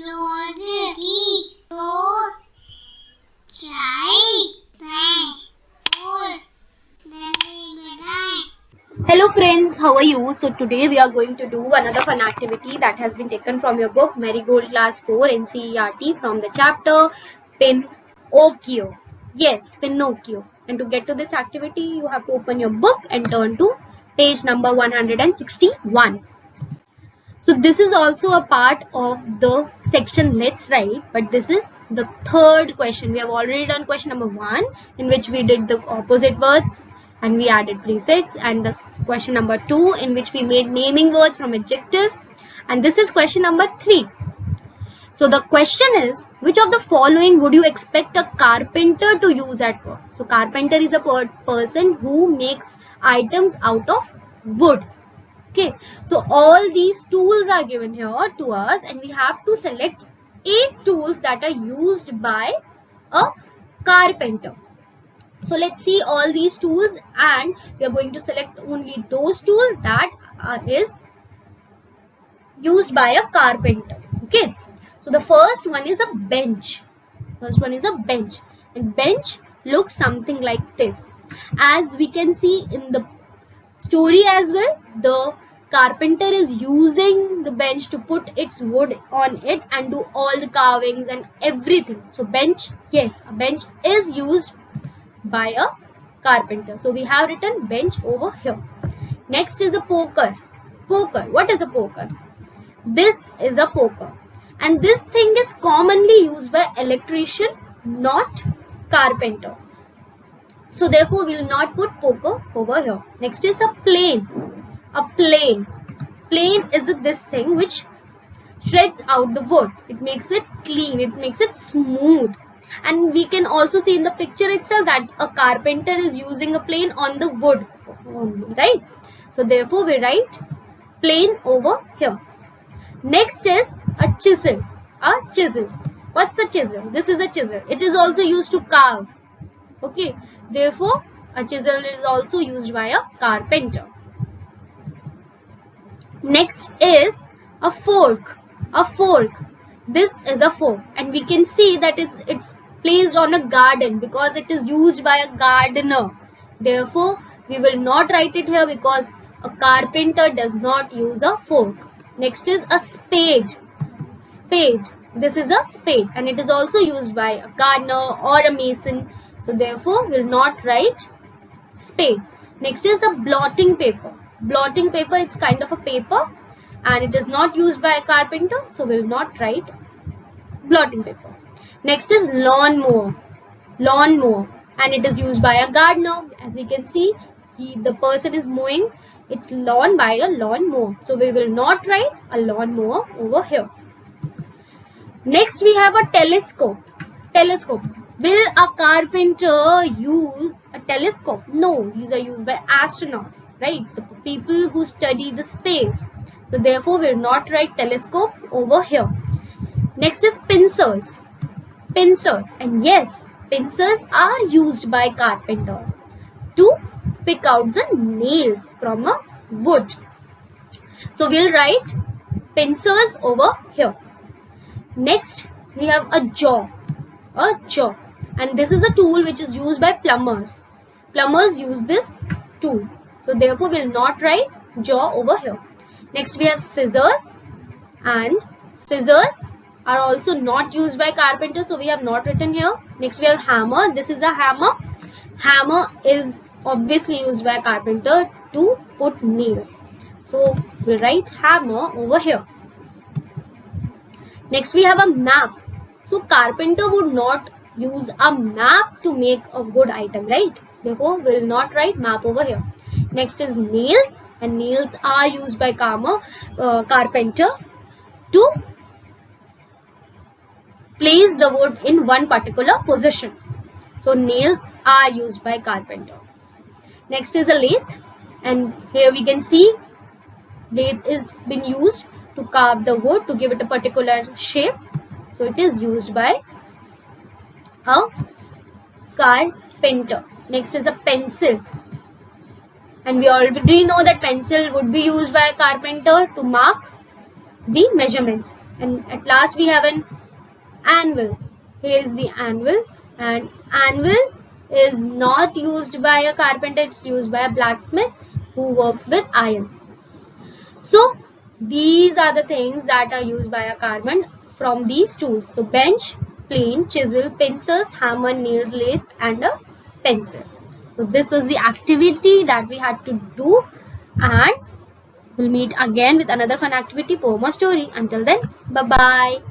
Hello friends, how are you? So today we are going to do another fun activity that has been taken from your book Marigold Class 4 NCERT from the chapter Pinocchio. Yes, Pinocchio. And to get to this activity, you have to open your book and turn to page number 161. So this is also a part of the section Let's Write, but this is the third question. We have already done question number 1 in which we did the opposite words and we added prefix, and the question number 2 in which we made naming words from adjectives, and this is question number 3. So the question is, which of the following would you expect a carpenter to use at work? So carpenter is a person who makes items out of wood. Okay, so all these tools are given here to us and we have to select 8 tools that are used by a carpenter. So let's see all these tools and we are going to select only those tools that is used by a carpenter. Okay, so the first one is a bench. And bench looks something like this. As we can see in the story as well, the carpenter is using the bench to put its wood on it and do all the carvings and everything. So bench, yes, a bench is used by a carpenter. So we have written bench over here. Next is a poker. What is a poker? This is a poker. And this thing is commonly used by electrician, not carpenter. So therefore we will not put poker over here. Next is a plane. Plane is this thing which shreds out the wood. It makes it clean. It makes it smooth. And we can also see in the picture itself that a carpenter is using a plane on the wood only, right? So therefore we write plane over here. Next is a chisel. What's a chisel? This is a chisel. It is also used to carve. Okay. Therefore, a chisel is also used by a carpenter. Next is a fork. This is a fork, and we can see that it's placed on a garden because it is used by a gardener. Therefore, we will not write it here because a carpenter does not use a fork. Next is a spade. This is a spade, and it is also used by a gardener or a mason. So therefore, we will not write spade. Next is the blotting paper. Blotting paper is kind of a paper and it is not used by a carpenter. So we will not write blotting paper. Next is lawnmower. And it is used by a gardener. As you can see, the person is mowing its lawn by a lawnmower. So we will not write a lawnmower over here. Next we have a telescope. Will a carpenter use a telescope? No, these are used by astronauts, right? The people who study the space. So therefore, we will not write telescope over here. Next is pincers. And yes, pincers are used by carpenter to pick out the nails from a wood. So we'll write pincers over here. Next, we have a jaw. And this is a tool which is used by plumbers. Plumbers use this tool. So therefore we will not write jaw over here. Next we have scissors, and scissors are also not used by carpenter, so we have not written here. Next we have hammer. This is a hammer. Hammer is obviously used by carpenter to put nails. So we write hammer over here. Next we have a map. So carpenter would not use a map to make a wood item, right? Therefore, we will not write map over here. Next is nails, and nails are used by carpenter to place the wood in one particular position. So nails are used by carpenters. Next is the lathe, and here we can see lathe is been used to carve the wood to give it a particular shape. So it is used by a carpenter. Next is the pencil. And we already know that pencil would be used by a carpenter to mark the measurements. And at last we have an anvil. Here is the anvil, and anvil is not used by a carpenter, it's used by a blacksmith who works with iron. So these are the things that are used by a carpenter from these tools. So bench, plane, chisel, pincers, hammer, nails, lathe, and a pencil. So this was the activity that we had to do, and we'll meet again with another fun activity, poem or story. Until then, bye bye.